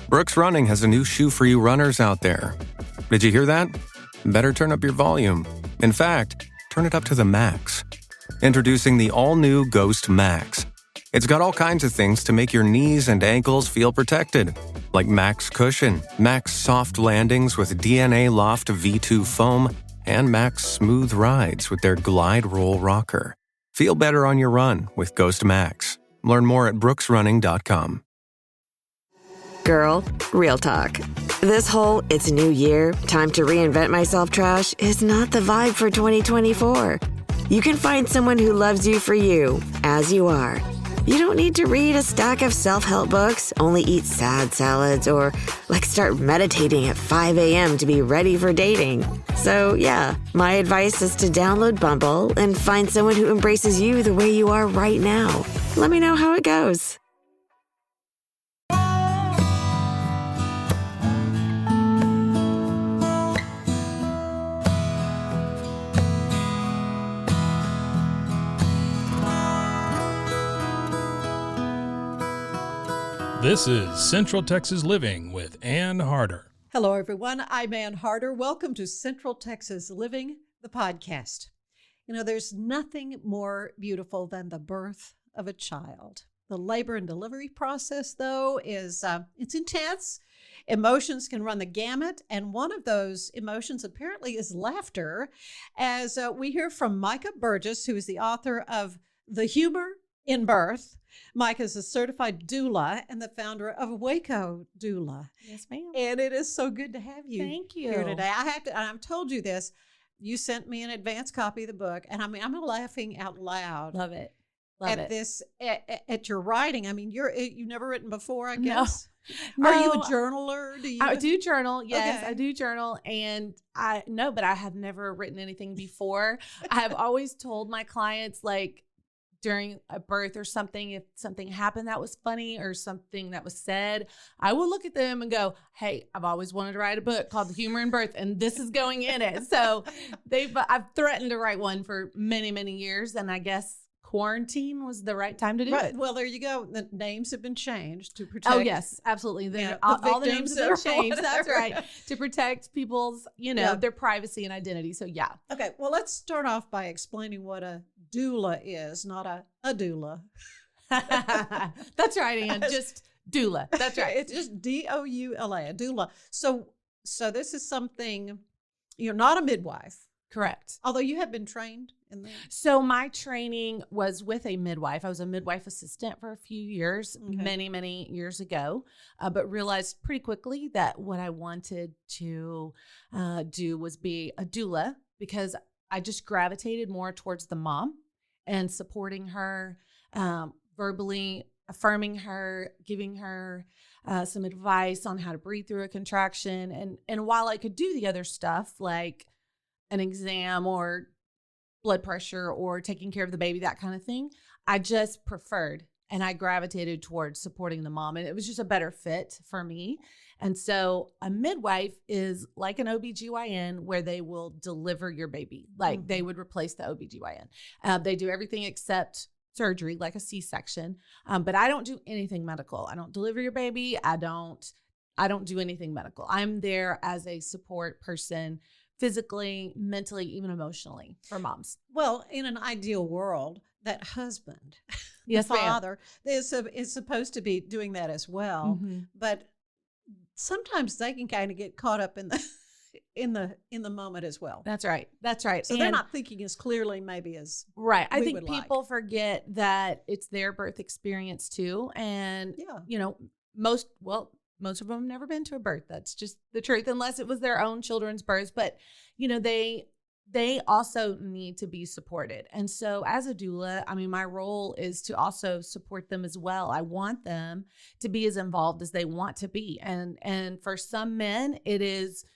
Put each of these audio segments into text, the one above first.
Brooks Running has a new shoe for you runners out there. Did you hear that? Better turn up your volume. In fact, turn it up to the max. Introducing the all-new Ghost Max. It's got all kinds of things to make your knees and ankles feel protected, like Max Cushion, Max Soft Landings with DNA Loft V2 foam, and Max Smooth Rides with their Glide Roll Rocker. Feel better on your run with Ghost Max. Learn more at brooksrunning.com. Girl, real talk. This whole "it's a new year, time to reinvent myself" trash is not the vibe for 2024. You can find someone who loves you for you, as you are. You don't need to read a stack of self-help books, only eat sad salads, or start meditating at 5 a.m. to be ready for dating. So yeah, my advice is to download Bumble and find someone who embraces you the way you are right now. Let me know how it goes. This is Central Texas Living with Ann Harder. Hello, everyone. I'm Ann Harder. Welcome to Central Texas Living, the podcast. You know, there's nothing more beautiful than the birth of a child. The labor and delivery process, though, is it's intense. Emotions can run the gamut, and one of those emotions apparently is laughter, as we hear from Micah Burgess, who is the author of The Humor in Birth. Micah is a certified doula and the founder of Waco Doula. Yes, ma'am. And it is so good to have you Thank you. here today. I've told you this. You sent me an advance copy of the book, and I'm laughing out loud. Love it. At your writing. I mean, you've never written before, I guess. No. Are you a journaler? I do journal. Yes, Okay. I do journal. And but I have never written anything before. I have always told my clients, during a birth or something, if something happened that was funny or something that was said, I will look at them and go, hey, I've always wanted to write a book called The Humor in Birth, and this is going in it. So I've threatened to write one for many, many years. And I guess quarantine was the right time to do it. Well, there you go. The names have been changed to protect. Oh, yes, absolutely. The All the names have been victims or changed. That's whatever. right. To protect people's, their privacy and identity. So, yeah. Okay, well, let's start off by explaining what a doula is, not a doula. That's right, Ann. Just doula. That's right. It's just DOULA, a doula. So this is something, you're not a midwife. Correct. Although you have been trained in that. So my training was with a midwife. I was a midwife assistant for a few years, many, many years ago, but realized pretty quickly that what I wanted to do was be a doula, because I just gravitated more towards the mom and supporting her, verbally affirming her, giving her some advice on how to breathe through a contraction. And while I could do the other stuff like an exam or blood pressure or taking care of the baby, that kind of thing, I just preferred and I gravitated towards supporting the mom. And it was just a better fit for me. And so a midwife is like an OBGYN, where they will deliver your baby. They would replace the OBGYN. They do everything except surgery, like a C-section. But I don't do anything medical. I don't deliver your baby. I don't do anything medical. I'm there as a support person, physically, mentally, even emotionally, for moms. Well, in an ideal world, that husband, yes, the father, is supposed to be doing that as well. Mm-hmm. But sometimes they can kind of get caught up in the moment as well. That's right. So they're not thinking as clearly maybe as right. I we think would people forget that it's their birth experience too. And, yeah. most of them have never been to a birth. That's just the truth, unless it was their own children's births. But, they also need to be supported. And so as a doula, my role is to also support them as well. I want them to be as involved as they want to be. And for some men, it is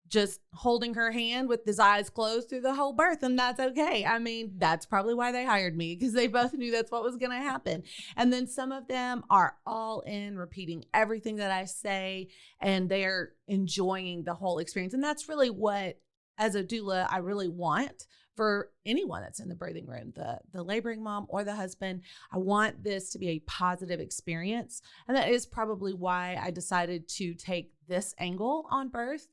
just holding her hand with his eyes closed through the whole birth. And that's okay. That's probably why they hired me, because they both knew that's what was going to happen. And then some of them are all in, repeating everything that I say, and they're enjoying the whole experience. And that's really what as a doula, I really want for anyone that's in the birthing room, the laboring mom or the husband. I want this to be a positive experience. And that is probably why I decided to take this angle on birth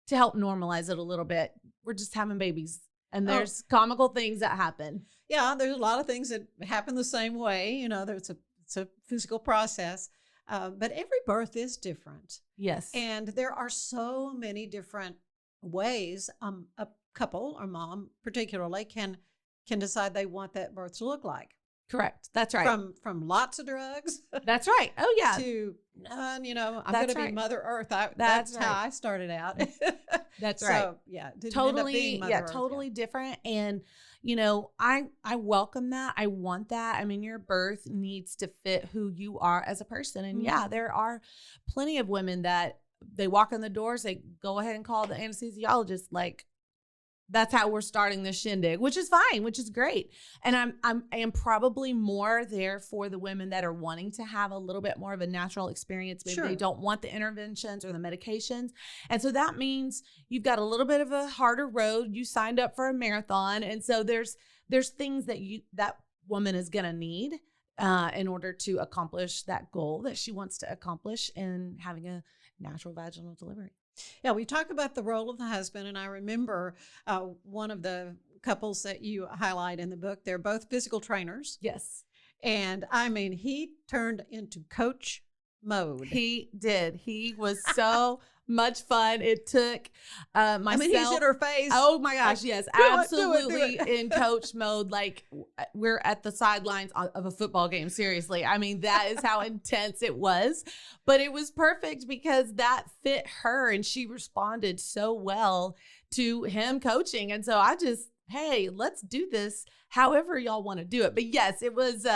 to help normalize it a little bit. We're just having babies, and there's comical things that happen. Yeah, there's a lot of things that happen the same way. You know, it's a physical process, but every birth is different. Yes. And there are so many different ways a couple or mom particularly can decide they want that birth to look like. Correct. That's right. From lots of drugs. That's right. Oh yeah. To none. You know, I'm That's going to right. be Mother Earth. That's right. how I started out. That's so, right. Yeah. Didn't Totally. end up being Mother Earth, Totally different. And you know, I welcome that. I want that. I mean, your birth needs to fit who you are as a person. And yeah, there are plenty of women that they walk in the doors, they go ahead and call the anesthesiologist, like, that's how we're starting this shindig, which is fine, which is great. And I am probably more there for the women that are wanting to have a little bit more of a natural experience. Maybe they don't want the interventions or the medications. And so that means you've got a little bit of a harder road. You signed up for a marathon. And so there's things that that woman is going to need in order to accomplish that goal that she wants to accomplish in having a natural vaginal delivery. Yeah, we talk about the role of the husband, and I remember one of the couples that you highlight in the book, they're both physical trainers. Yes. And I mean, he turned into coach mode. He did. He was so much fun. It took myself. I mean, he's in her face. Oh my gosh, yes, do absolutely it. in coach mode. Like we're at the sidelines of a football game. Seriously. I mean, that is how intense it was. But it was perfect because that fit her and she responded so well to him coaching. And so I just, hey, let's do this however y'all want to do it. But yes, it was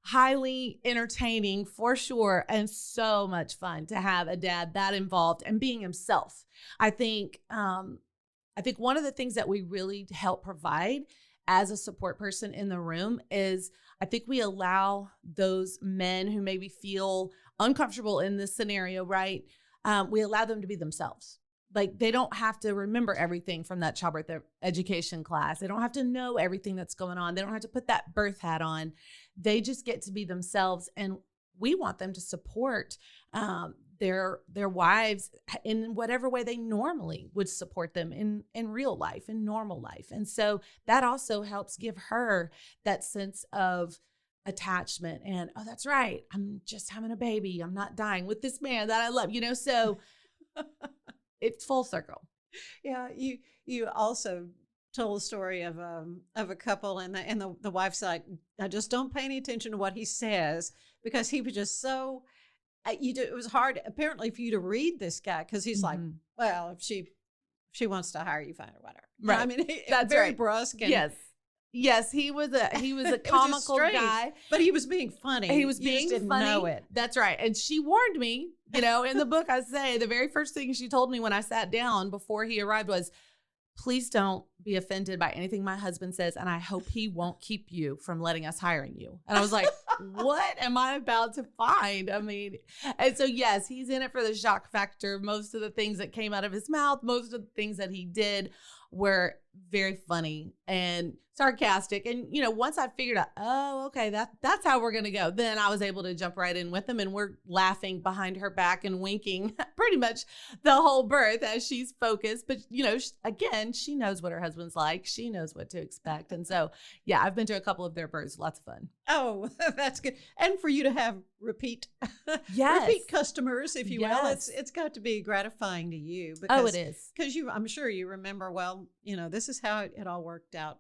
highly entertaining for sure, and so much fun to have a dad that involved and being himself. I think one of the things that we really help provide as a support person in the room is I think we allow those men who maybe feel uncomfortable in this scenario, right? We allow them to be themselves. Like they don't have to remember everything from that childbirth education class. They don't have to know everything that's going on. They don't have to put that birth hat on. They just get to be themselves. And we want them to support their wives in whatever way they normally would support them in real life, in normal life. And so that also helps give her that sense of attachment and, oh, that's right, I'm just having a baby. I'm not dying with this man that I love, so it's full circle. Yeah, you also told a story of a couple, and the wife's like, I just don't pay any attention to what he says because he was just so. It was hard apparently for you to read this guy because he's like, well, if she wants to hire you, fine or whatever. Right. I mean, that's very right. brusque. And, Yes, he was a comical guy, but he was being funny. He was you being just didn't funny. know it. That's right. And she warned me, in the book I say the very first thing she told me when I sat down before he arrived was, please don't be offended by anything my husband says. And I hope he won't keep you from letting us hiring you. And I was like, what am I about to find? I mean, and so, yes, he's in it for the shock factor. Most of the things that came out of his mouth, most of the things that he did were very funny and sarcastic. And, once I figured out, oh, okay, that's how we're going to go, then I was able to jump right in with him. And we're laughing behind her back and winking pretty much the whole birth as she's focused. But, again, she knows what her husband's like. She knows what to expect. And so, yeah, I've been to a couple of their births. Lots of fun. Oh, that's good. And for you to have repeat customers, if you will, it's got to be gratifying to you. Because, it is. Because I'm sure you remember, well, this is how it all worked out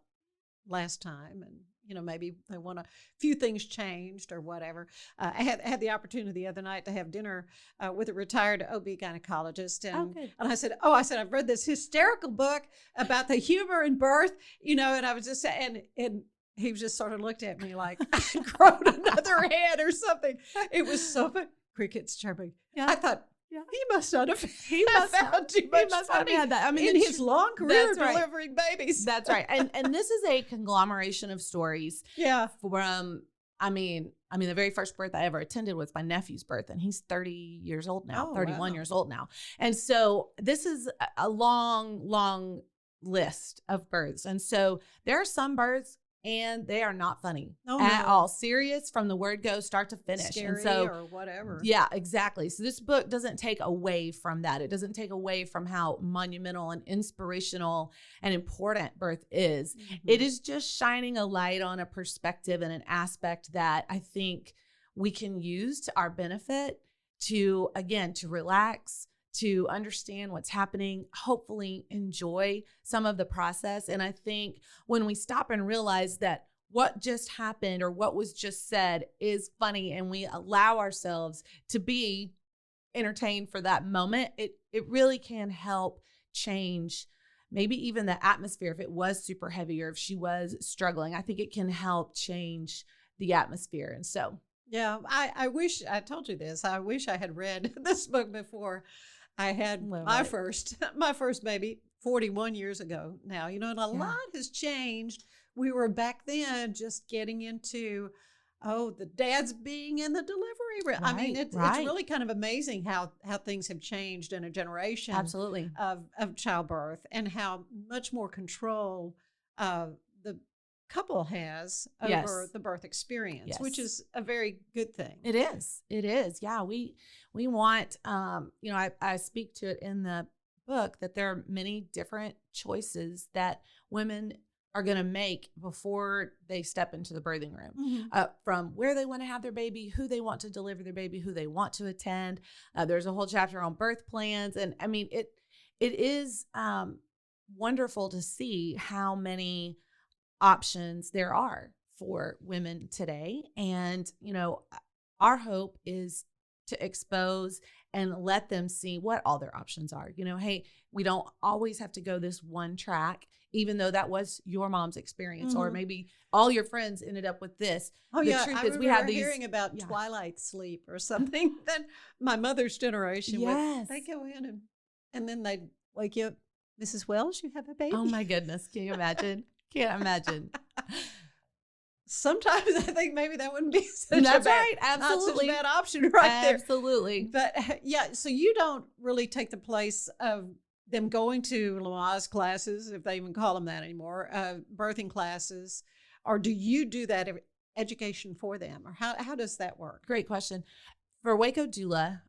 last time. And, maybe they want a few things changed or whatever. I had the opportunity the other night to have dinner with a retired OB gynecologist. And, and I said, I've read this hysterical book about the humor in birth, and I was just saying, and he just sort of looked at me like I grown another head or something. It was so fun. Crickets chirping. Yeah. I thought, he must not have. He must found too much. He must funny have that. I mean, in his long career delivering babies. That's right. And this is a conglomeration of stories. Yeah. From I mean, the very first birth I ever attended was my nephew's birth, and he's 30 years old now, 31 years old now. And so this is a long list of births. And so there are some births and they are not funny Oh, at no. all. Serious from the word go, start to finish. Scary and so, or whatever. yeah, exactly. So this book doesn't take away from that. It doesn't take away from how monumental and inspirational and important birth is. Mhm. It is just shining a light on a perspective and an aspect that I think we can use to our benefit to, again, to relax, to understand what's happening, hopefully enjoy some of the process. And I think when we stop and realize that what just happened or what was just said is funny and we allow ourselves to be entertained for that moment, it really can help change maybe even the atmosphere. If it was super heavy or if she was struggling, I think it can help change the atmosphere. And so, Yeah, I wish I told you this. I wish I had read this book before I had Well, my right. first baby 41 years ago now. And a lot has changed. We were back then just getting into, the dads being in the delivery room. I mean, Right, it's right. really kind of amazing how things have changed in a generation absolutely. of childbirth and how much more control the couple has over Yes. the birth experience, Yes. which is a very good thing. It is. It is. Yeah. We want, I speak to it in the book that there are many different choices that women are going to make before they step into the birthing room, from where they want to have their baby, who they want to deliver their baby, who they want to attend. There's a whole chapter on birth plans. And I mean, it is wonderful to see how many options there are for women today. And, our hope is to expose and let them see what all their options are. Hey, we don't always have to go this one track, even though that was your mom's experience, or maybe all your friends ended up with this. Oh, The yeah. truth I is we have remember these hearing about yeah. twilight sleep or something that my mother's generation Yes. they go in and then they'd wake you up, Mrs. Wells, you have a baby. Oh my goodness. Can you imagine? Can't imagine. Sometimes I think maybe that wouldn't be such That's a bad, right. Absolutely. not such a bad option right there. Absolutely. But yeah, so you don't really take the place of them going to Lamaze classes, if they even call them that anymore, birthing classes, or do you do that education for them, or how does that work? Great question. For Waco Doula,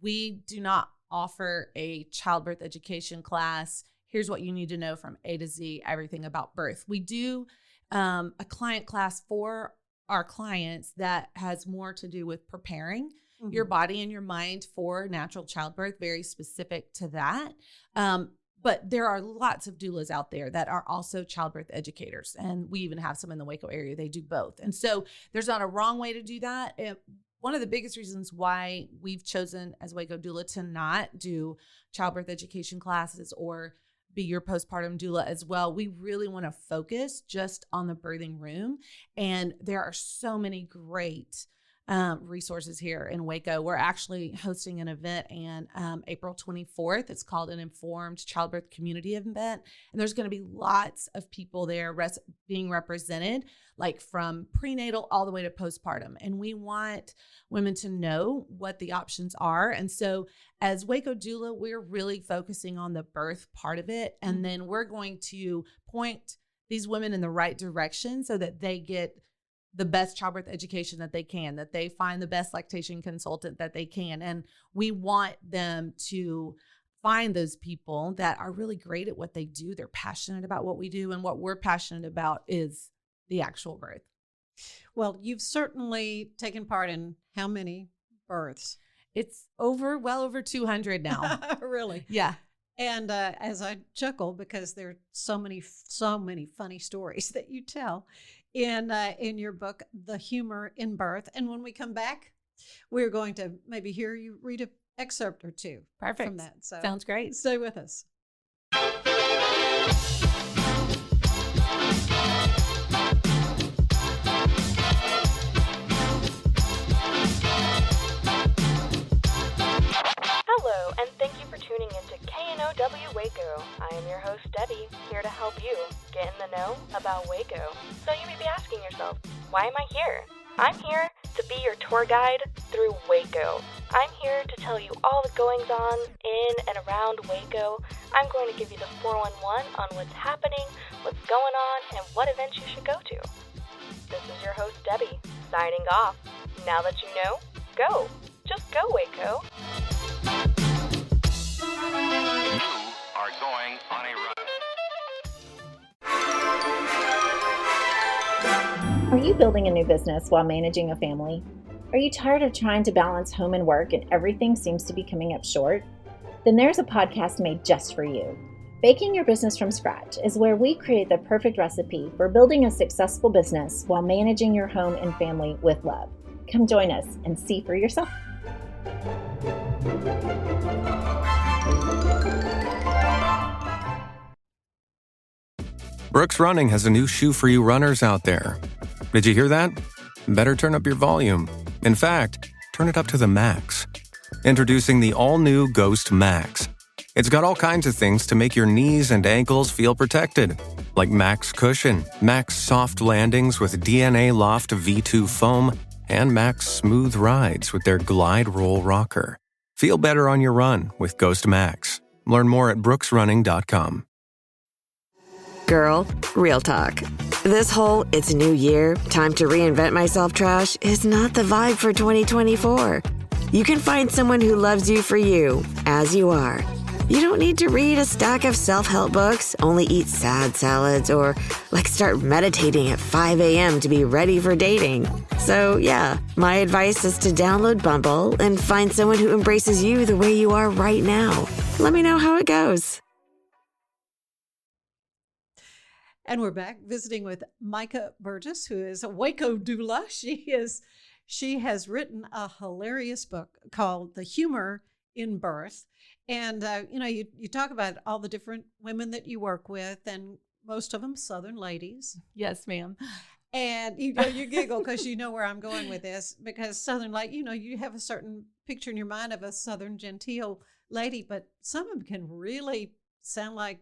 we do not offer a childbirth education class. Here's what you need to know from A to Z, everything about birth. We do a client class for our clients that has more to do with preparing your body and your mind for natural childbirth, very specific to that. But there are lots of doulas out there that are also childbirth educators. And we even have some in the Waco area. They do both. And so there's not a wrong way to do that. One of the biggest reasons why we've chosen as Waco Doula to not do childbirth education classes or be your postpartum doula as well, we really want to focus just on the birthing room. And there are so many great resources here in Waco. We're actually hosting an event on April 24th. It's called an Informed Childbirth Community event. And there's going to be lots of people there being represented, like from prenatal all the way to postpartum. And we want women to know what the options are. And so as Waco Doula, we're really focusing on the birth part of it. And then we're going to point these women in the right direction so that they get the best childbirth education that they can, that they find the best lactation consultant that they can. And we want them to find those people that are really great at what they do. They're passionate about what we do. And what we're passionate about is the actual birth. Well, you've certainly taken part in how many births? It's well over 200 now. Really? Yeah. And as I chuckle, because there are so many funny stories that you tell in your book, The Humor in Birth. And when we come back, we're going to maybe hear you read an excerpt or two Perfect. from that. So sounds great. Stay with us. Hello, and thank you for tuning into KNOW Waco. I am your host, Debbie, here to help you get in the know about Waco. So you may be asking yourself, why am I here? I'm here to be your tour guide through Waco. I'm here to tell you all the goings on in and around Waco. I'm going to give you the 411 on what's happening, what's going on, and what events you should go to. This is your host, Debbie, signing off. Now that you know, go. Just go, Waco. You are going on a run. Are you building a new business while managing a family? Are you tired of trying to balance home and work and everything seems to be coming up short? Then there's a podcast made just for you. Baking Your Business from Scratch is where we create the perfect recipe for building a successful business while managing your home and family with love. Come join us and see for yourself. Brooks Running has a new shoe for you runners out there. Did you hear that? Better turn up your volume. In fact, turn it up to the max. Introducing the all-new Ghost Max. It's got all kinds of things to make your knees and ankles feel protected, like Max Cushion, Max Soft Landings with DNA Loft V2 foam, and Max Smooth Rides with their Glide Roll Rocker. Feel better on your run with Ghost Max. Learn more at brooksrunning.com. Girl, real talk. This whole it's new year, time to reinvent myself trash is not the vibe for 2024. You can find someone who loves you for you, as you are. You don't need to read a stack of self-help books, only eat sad salads, or start meditating at 5 a.m. to be ready for dating. So yeah, my advice is to download Bumble and find someone who embraces you the way you are right now. Let me know how it goes. And we're back visiting with Micah Burgess, who is a Waco doula. She has written a hilarious book called The Humor in Birth. And, you talk about all the different women that you work with, and most of them Southern ladies. Yes, ma'am. And you giggle because you know where I'm going with this, because Southern lady, you have a certain picture in your mind of a Southern genteel lady, but some of them can really sound like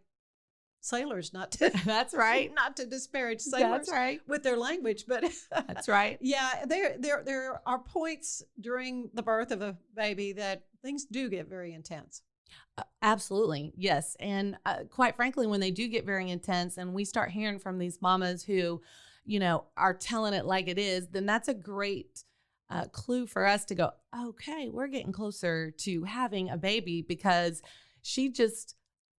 sailors, not to That's right. not to disparage sailors That's right. with their language, but That's right. yeah, there are points during the birth of a baby that things do get very intense. Absolutely. Yes. And quite frankly, when they do get very intense and we start hearing from these mamas who, are telling it like it is, then that's a great clue for us to go, okay, we're getting closer to having a baby, because she just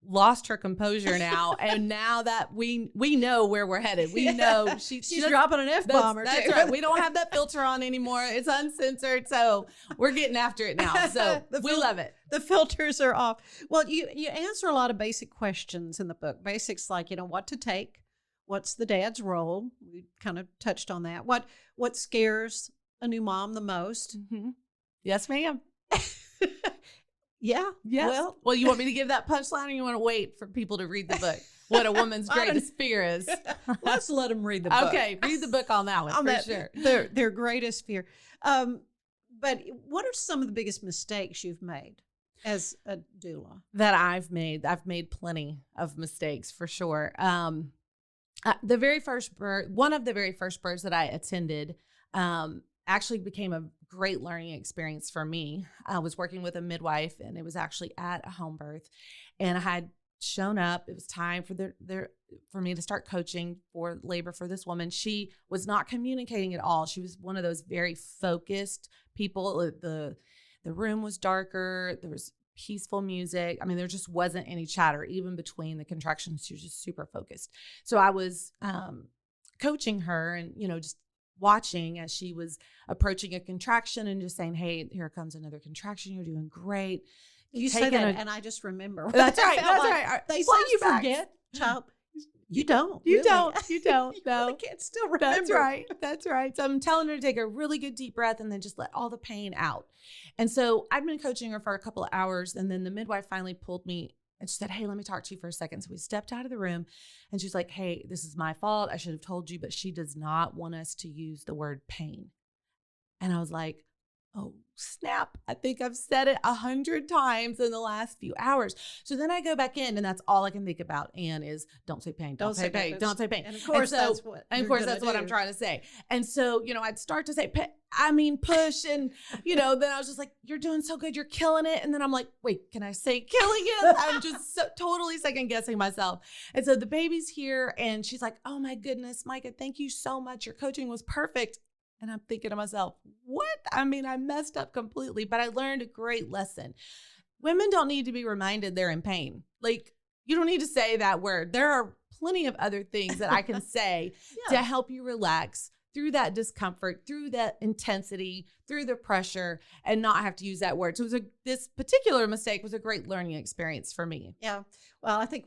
lost her composure now. And now that we know where we're headed, we know she's dropping an F-bomb or two. That's right. We don't have that filter on anymore. It's uncensored. So we're getting after it now. So we love it. The filters are off. Well, you answer a lot of basic questions in the book. Basics like, what to take, what's the dad's role. We kind of touched on that. What scares a new mom the most. Mm-hmm. Yes, ma'am. Yeah. Yes. Well, you want me to give that punchline, or you want to wait for people to read the book? What a woman's greatest fear is. Let's let them read the book. Okay, read the book on that one sure. Their greatest fear. But what are some of the biggest mistakes you've made as a doula? That I've made plenty of mistakes for sure. The very first birth, one of the very first births that I attended, actually became a great learning experience for me. I was working with a midwife, and it was actually at a home birth, and I had shown up. It was time for me to start coaching for labor for this woman. She was not communicating at all. She was one of those very focused people. The room was darker. There was peaceful music. I mean, there just wasn't any chatter, even between the contractions. She was just super focused. So I was coaching her, and just watching as she was approaching a contraction and just saying, "Hey, here comes another contraction. You're doing great." You say that, and I just remember. That's right. That's right. They say you forget, child. You don't. You really. don't. You don't. You No. really can't still remember. That's right. That's right. So I'm telling her to take a really good deep breath and then just let all the pain out. And so I'd been coaching her for a couple of hours, and then the midwife finally pulled me and she said, "Hey, let me talk to you for a second." So we stepped out of the room, and she's like, "Hey, this is my fault. I should have told you, but she does not want us to use the word pain." And I was like, oh, snap. I think I've said it 100 times in the last few hours. So then I go back in and that's all I can think about. And is don't say pain, don't say pain, don't say pain. And of course, that's what I'm trying to say. And so, I'd start to say, push. And, then I was just like, you're doing so good. You're killing it. And then I'm like, wait, can I say killing it? I'm just totally second guessing myself. And so the baby's here and she's like, oh my goodness, Micah, thank you so much. Your coaching was perfect. And I'm thinking to myself, what? I messed up completely, but I learned a great lesson. Women don't need to be reminded they're in pain. Like, you don't need to say that word. There are plenty of other things that I can say to help you relax through that discomfort, through that intensity, through the pressure, and not have to use that word. So this particular mistake was a great learning experience for me. Yeah. Well, I think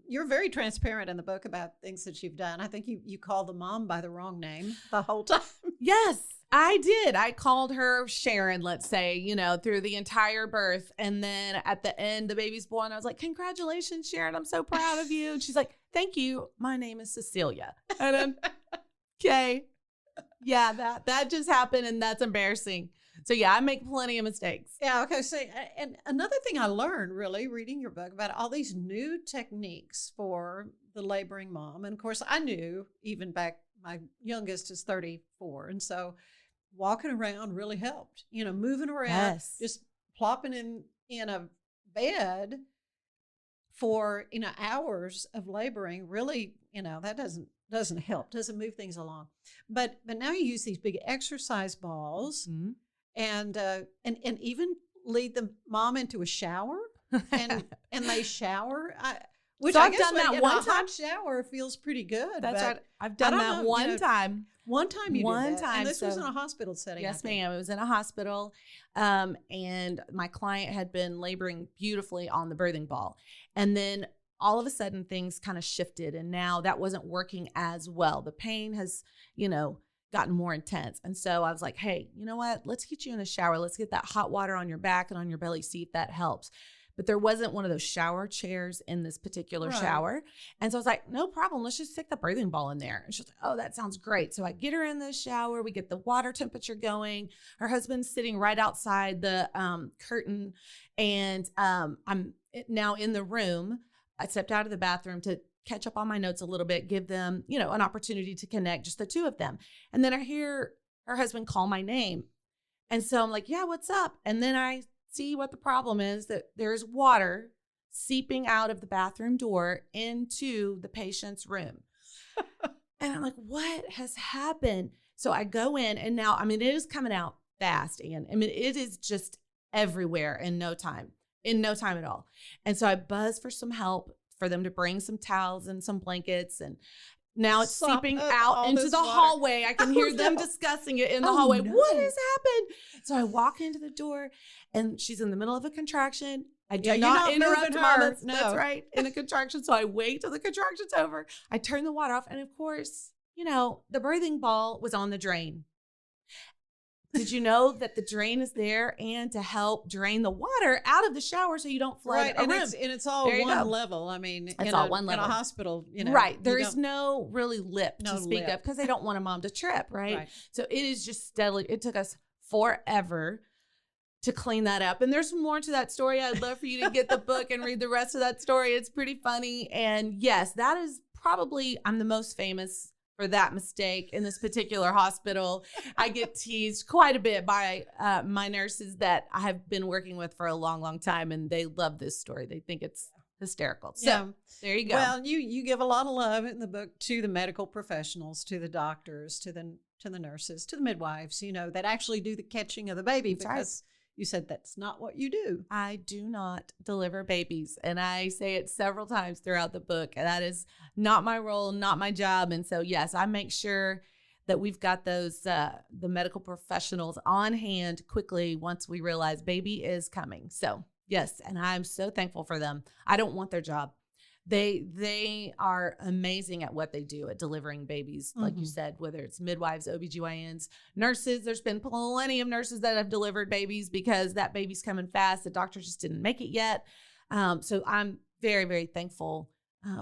you're very transparent in the book about things that you've done. I think you called the mom by the wrong name the whole time. Yes, I did. I called her Sharon, let's say, through the entire birth. And then at the end, the baby's born. I was like, congratulations, Sharon. I'm so proud of you. And she's like, thank you. My name is Cecilia. And I'm, okay. Yeah, that just happened and that's embarrassing. So I make plenty of mistakes. Yeah, okay. So, and another thing I learned really reading your book about all these new techniques for the laboring mom. And of course, I knew even back, my youngest is 34. And so walking around really helped, moving around, just plopping in a bed for, hours of laboring really, that doesn't help, doesn't move things along. But now you use these big exercise balls and even lead the mom into a shower and they shower. Which I've done that one time. Hot shower feels pretty good. That's right. I've done that one time. One time you did that. And this was in a hospital setting. Yes, ma'am. It was in a hospital. And my client had been laboring beautifully on the birthing ball. And then all of a sudden things kind of shifted and now that wasn't working as well. The pain has, gotten more intense. And so I was like, hey, you know what? Let's get you in a shower. Let's get that hot water on your back and on your belly, see if that helps. But there wasn't one of those shower chairs in this particular shower. And so I was like, no problem. Let's just stick the birthing ball in there. And she's like, oh, that sounds great. So I get her in the shower. We get the water temperature going. Her husband's sitting right outside the curtain. And I'm now in the room. I stepped out of the bathroom to catch up on my notes a little bit, give them, an opportunity to connect, just the two of them. And then I hear her husband call my name. And so I'm like, yeah, what's up? And then I see what the problem is, that there's water seeping out of the bathroom door into the patient's room. And I'm like, what has happened? So I go in and now, it is coming out fast. And it is just everywhere in no time at all. And so I buzz for some help, for them to bring some towels and some blankets. And now it's seeping out into the hallway. I can hear them discussing it in the hallway. No. What has happened? So I walk into the door and she's in the middle of a contraction. I do not interrupt her. No. That's right. In a contraction. So I wait till the contraction's over. I turn the water off. And of course, the birthing ball was on the drain. Did you know that the drain is there and to help drain the water out of the shower so you don't flood a room? And it's all one level. It's all one level. In a hospital, Right. There is no really lip to speak of because they don't want a mom to trip, right? So it is just steadily. It took us forever to clean that up. And there's more to that story. I'd love for you to get the book and read the rest of that story. It's pretty funny. And yes, that is probably, I'm the most famous for that mistake in this particular hospital. I get teased quite a bit by my nurses that I have been working with for a long, long time, and they love this story. They think it's hysterical. So there you go. Well, you give a lot of love in the book to the medical professionals, to the doctors, to the nurses, to the midwives, that actually do the catching of the baby. That's because you said that's not what you do. I do not deliver babies. And I say it several times throughout the book. And that is not my role, not my job. And so, yes, I make sure that we've got those, the medical professionals on hand quickly once we realize baby is coming. So, yes. And I'm so thankful for them. I don't want their job. They are amazing at what they do at delivering babies, like you said, whether it's midwives, OBGYNs, nurses. There's been plenty of nurses that have delivered babies because that baby's coming fast. The doctor just didn't make it yet. So I'm very, very thankful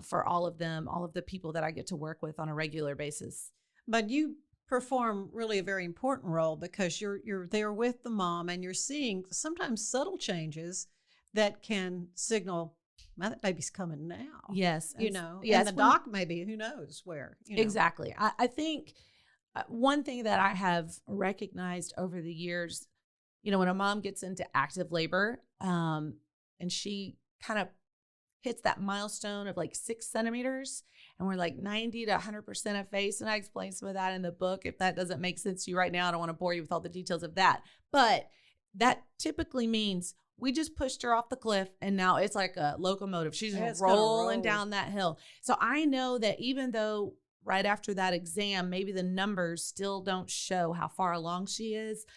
for all of them, all of the people that I get to work with on a regular basis. But you perform really a very important role because you're there with the mom and you're seeing sometimes subtle changes that can signal, man, that baby's coming now. Yes. You know, yes, and the doc maybe, who knows where. You know. Exactly. I think one thing that I have recognized over the years, you know, when a mom gets into active labor and she kind of hits that milestone of like 6 centimeters and we're like 90 to 100% of face. And I explain some of that in the book. If that doesn't make sense to you right now, I don't want to bore you with all the details of that. But that typically means we just pushed her off the cliff and now it's like a locomotive. She's rolling down that hill. So I know that even though right after that exam, maybe the numbers still don't show how far along she is,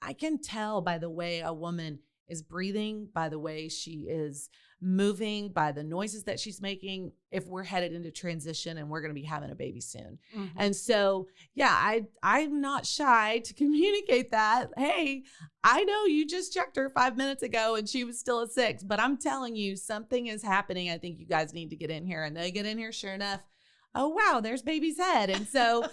I can tell by the way a woman is breathing, by the way she is moving, by the noises that she's making, if we're headed into transition and we're going to be having a baby soon. Mm-hmm. And so, yeah, I'm not shy to communicate that. Hey, I know you just checked her 5 minutes ago and she was still a 6, but I'm telling you something is happening. I think you guys need to get in here. And they get in here, sure enough, oh, wow, there's baby's head. And so,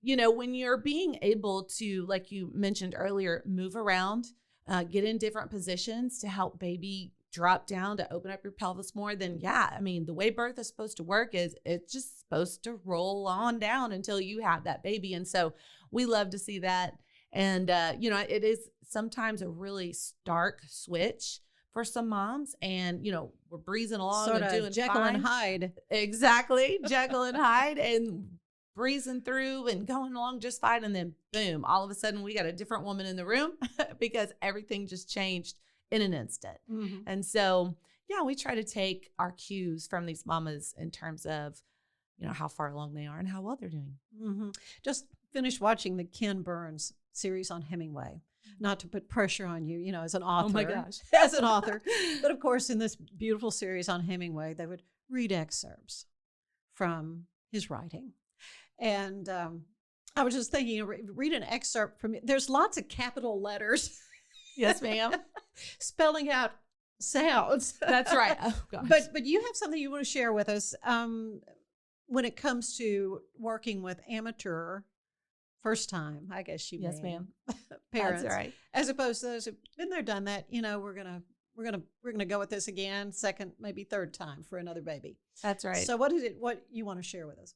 you know, when you're being able to, like you mentioned earlier, move around, get in different positions to help baby drop down, to open up your pelvis more, then yeah, I mean, the way birth is supposed to work is it's just supposed to roll on down until you have that baby. And so we love to see that. And, you know, it is sometimes a really stark switch for some moms. And, you know, we're breezing along sort and doing Jekyll fine. and Hyde. Exactly. Jekyll and Hyde, and breezing through and going along just fine. And then boom, all of a sudden we got a different woman in the room because everything just changed in an instant. Mm-hmm. And so, yeah, we try to take our cues from these mamas in terms of, you know, how far along they are and how well they're doing. Mm-hmm. Just finished watching the Ken Burns series on Hemingway. Not to put pressure on you, you know, as an author. Oh my gosh. As an author. But of course, in this beautiful series on Hemingway, they would read excerpts from his writing. And I was just thinking, read an excerpt from, there's lots of capital letters. Yes, ma'am. Spelling out sounds. That's right. Oh, gosh. But you have something you want to share with us when it comes to working with amateur first time, I guess you yes, ma'am. Parents. That's right. As opposed to those who've been there, done that, you know, we're gonna go with this again, second, maybe third time for another baby. That's right. So what you want to share with us?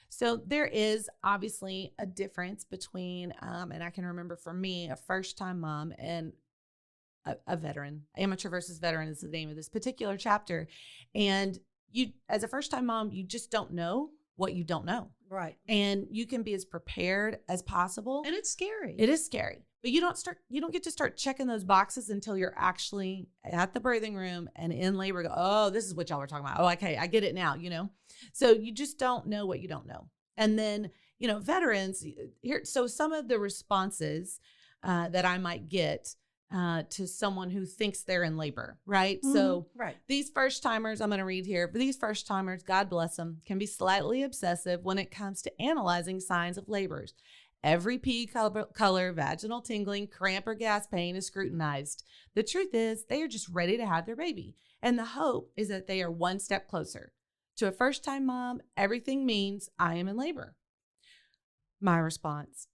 So there is obviously a difference between, and I can remember for me, a first-time mom and a veteran. Amateur versus veteran is the name of this particular chapter. And you, as a first-time mom, you just don't know what you don't know. Right. And you can be as prepared as possible. And it's scary. It is scary. But you don't get to start checking those boxes until you're actually at the birthing room and in labor. Go, oh, this is what y'all were talking about. Oh, okay, I get it now, you know? So you just don't know what you don't know. And then, you know, veterans here. So some of the responses that I might get to someone who thinks they're in labor, right? Mm-hmm. So these first timers, I'm going to read here, but these first timers, God bless them, can be slightly obsessive when it comes to analyzing signs of labors. Every pea color, vaginal tingling, cramp, or gas pain is scrutinized. The truth is they are just ready to have their baby. And the hope is that they are one step closer. To a first-time mom, everything means I am in labor. My response,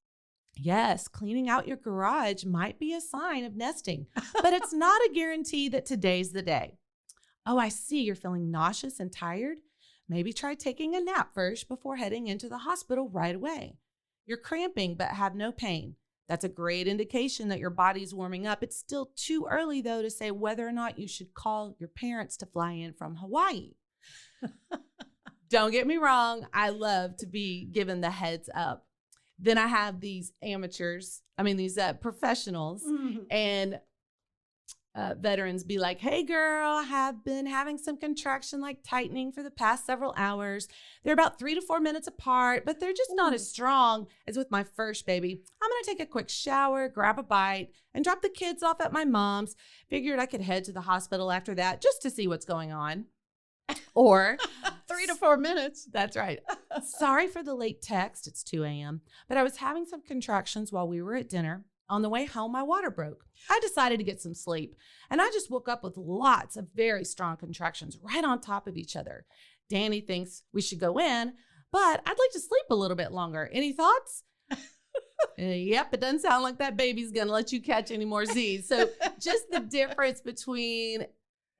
yes, cleaning out your garage might be a sign of nesting, but it's not a guarantee that today's the day. Oh, I see you're feeling nauseous and tired. Maybe try taking a nap first before heading into the hospital right away. You're cramping but have no pain. That's a great indication that your body's warming up. It's still too early, though, to say whether or not you should call your parents to fly in from Hawaii. Don't get me wrong. I love to be given the heads up. Then I have these professionals and veterans be like, hey girl, I have been having some contraction like tightening for the past several hours. They're about 3 to 4 minutes apart, but they're just not as strong as with my first baby. I'm going to take a quick shower, grab a bite, and drop the kids off at my mom's. Figured I could head to the hospital after that just to see what's going on. Or 3 to 4 minutes. That's right. Sorry for the late text. It's 2 a.m. But I was having some contractions while we were at dinner. On the way home, my water broke. I decided to get some sleep, and I just woke up with lots of very strong contractions right on top of each other. Danny thinks we should go in, but I'd like to sleep a little bit longer. Any thoughts? Yep, it doesn't sound like that baby's going to let you catch any more Z's. So just the difference between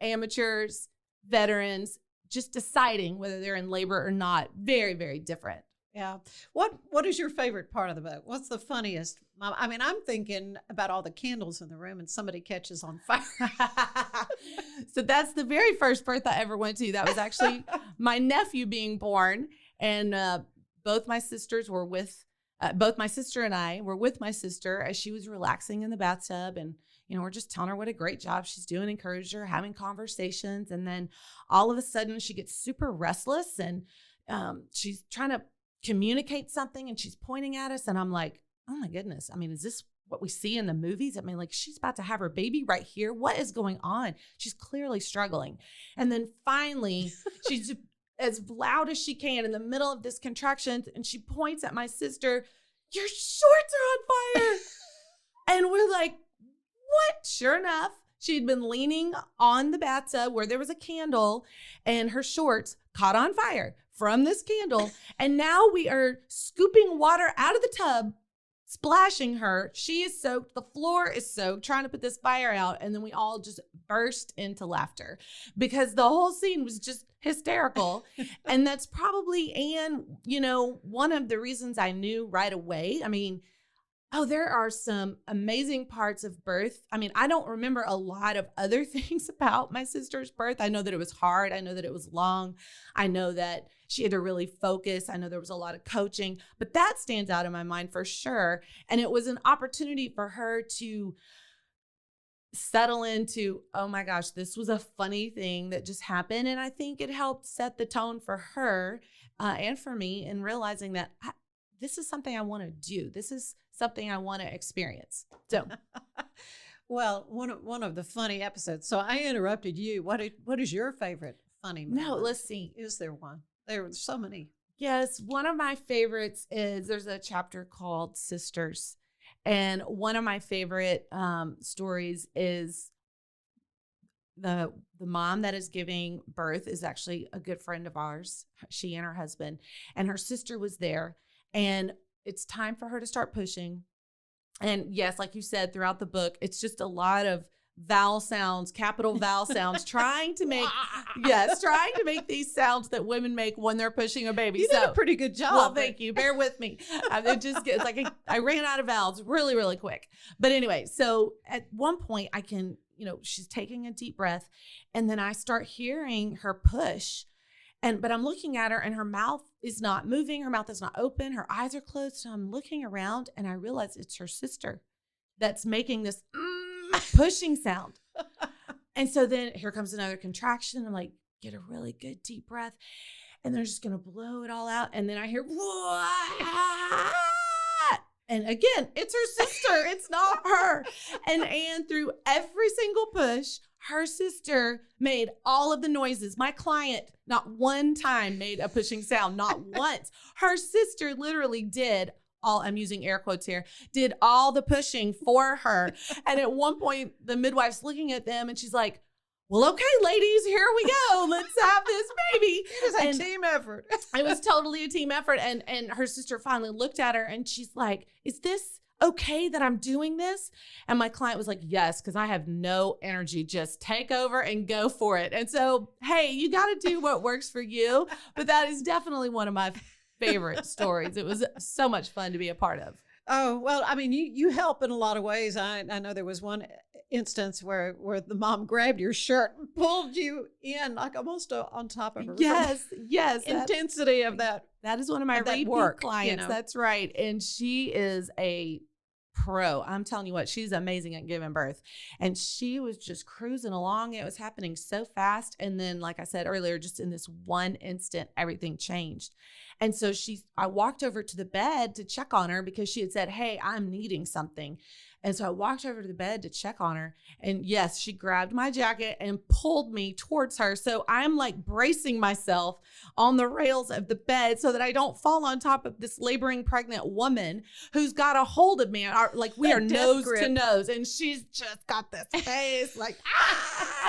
amateurs, veterans, just deciding whether they're in labor or not, very, very different. Yeah. What is your favorite part of the book? What's the funniest? I mean, I'm thinking about all the candles in the room and somebody catches on fire. So that's the very first birth I ever went to. That was actually my nephew being born. And both my sisters were with, both my sister and I were with my sister as she was relaxing in the bathtub. And, you know, we're just telling her what a great job she's doing, encourage her, having conversations. And then all of a sudden she gets super restless and she's trying to communicate something and she's pointing at us. And I'm like, oh my goodness. I mean, is this what we see in the movies? I mean, like she's about to have her baby right here. What is going on? She's clearly struggling. And then finally she's as loud as she can in the middle of this contraction. And she points at my sister, your shorts are on fire. And we're like, what? Sure enough, she'd been leaning on the bathtub where there was a candle and her shorts caught on fire from this candle. And now we are scooping water out of the tub, splashing her. She is soaked. The floor is soaked, trying to put this fire out. And then we all just burst into laughter because the whole scene was just hysterical. And that's probably, Anne, you know, one of the reasons I knew right away. I mean, oh, there are some amazing parts of birth. I mean, I don't remember a lot of other things about my sister's birth. I know that it was hard. I know that it was long. I know that she had to really focus. I know there was a lot of coaching, but that stands out in my mind for sure. And it was an opportunity for her to settle into, oh my gosh, this was a funny thing that just happened. And I think it helped set the tone for her and for me in realizing that this is something I want to do. This is something I want to experience. So, well, one of the funny episodes. So I interrupted you. What is your favorite funny moment? No, let's see. Is there one? There were so many. Yes, one of my favorites is there's a chapter called Sisters, and one of my favorite stories is the mom that is giving birth is actually a good friend of ours. She and her husband, and her sister was there. And it's time for her to start pushing. And yes, like you said, throughout the book, it's just a lot of vowel sounds, capital vowel sounds, trying to make these sounds that women make when they're pushing a baby. You did a pretty good job. Well, thank you. Bear with me. It just gets like I ran out of vowels really, really quick. But anyway, so at one point I can, you know, she's taking a deep breath and then I start hearing her push. But I'm looking at her and her mouth is not moving. Her mouth is not open. Her eyes are closed. So I'm looking around and I realize it's her sister that's making this pushing sound. And so then here comes another contraction. I'm like, get a really good deep breath. And they're just going to blow it all out. And then I hear, and again, it's her sister. It's not her. And through every single push, her sister made all of the noises. My client, not one time made a pushing sound, not once. Her sister literally did all, I'm using air quotes here, did all the pushing for her. And at one point, the midwife's looking at them and she's like, well, okay, ladies, here we go. Let's have this baby. It was a team effort. It was totally a team effort. And her sister finally looked at her and she's like, is this okay that I'm doing this? And my client was like, yes, because I have no energy. Just take over and go for it. And so, hey, you got to do what works for you. But that is definitely one of my favorite stories. It was so much fun to be a part of. Oh, well, I mean, you help in a lot of ways. I know there was one instance where the mom grabbed your shirt and pulled you in like almost on top of her. Yes. Intensity of that. That is one of my repeat clients. You know? That's right. And she is a pro. I'm telling you what, she's amazing at giving birth. And she was just cruising along. It was happening so fast. And then, like I said earlier, just in this one instant, everything changed. And so I walked over to the bed to check on her because she had said, hey, I'm needing something. And so I walked over to the bed to check on her. And yes, she grabbed my jacket and pulled me towards her. So I'm like bracing myself on the rails of the bed so that I don't fall on top of this laboring pregnant woman who's got a hold of me. Like we are nose to nose. And she's just got this face like,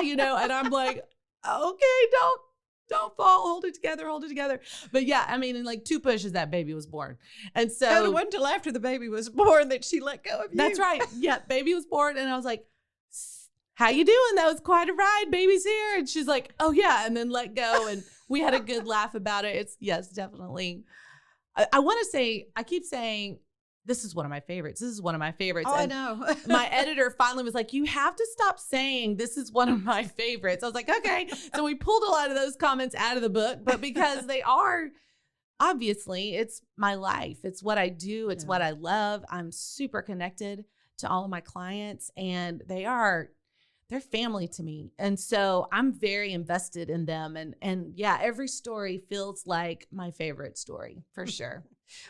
you know, and I'm like, okay, Don't fall, hold it together. But yeah, I mean, in like 2 pushes, that baby was born. And so it wasn't until after the baby was born that she let go of you. That's right. Yeah, baby was born. And I was like, how you doing? That was quite a ride. Baby's here. And she's like, oh yeah. And then let go. And we had a good laugh about it. It's yes, definitely. I want to say, I keep saying, this is one of my favorites. This is one of my favorites. Oh, and I know. my editor finally was like, you have to stop saying this is one of my favorites. I was like, okay. So we pulled a lot of those comments out of the book, but because they are, obviously, it's my life. It's what I do. It's what I love. I'm super connected to all of my clients, and they're family to me. And so I'm very invested in them. And yeah, every story feels like my favorite story for sure.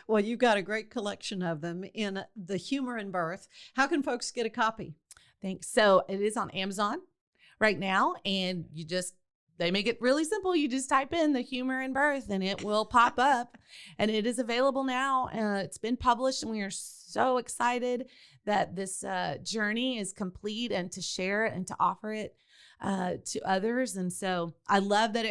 Well, you've got a great collection of them in The Humor in Birth. How can folks get a copy? Thanks. So it is on Amazon right now, and they make it really simple. You just type in The Humor in Birth and it will pop up, and it is available now. It's been published, and we are so excited that this journey is complete, and to share it and to offer it to others. And so I love that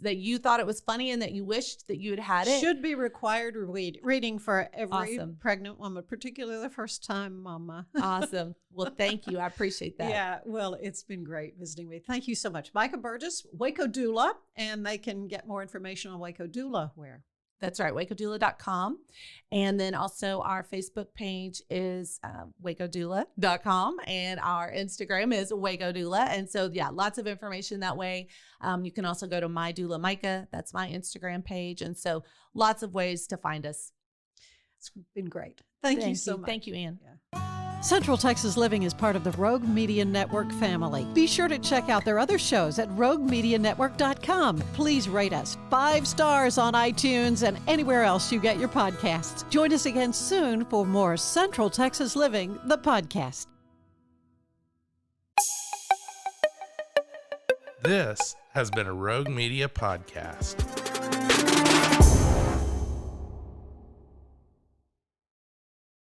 that you thought it was funny and that you wished that you had it. Should be required reading for every pregnant woman, particularly the first time mama. Awesome. Well, thank you. I appreciate that. Yeah, well, it's been great visiting with you. Thank you so much. Micah Burgess, Waco Doula, and they can get more information on Waco Doula where? That's right, wacodoula.com. And then also our Facebook page is wacodoula.com, and our Instagram is Waco Doula. And so, yeah, lots of information that way. You can also go to My Doula Micah. That's my Instagram page. And so lots of ways to find us. It's been great. Thank you so much. Thank you, Ann. Yeah. Central Texas Living is part of the Rogue Media Network family. Be sure to check out their other shows at roguemedianetwork.com. Please rate us 5 stars on iTunes and anywhere else you get your podcasts. Join us again soon for more Central Texas Living, the podcast. This has been a Rogue Media podcast.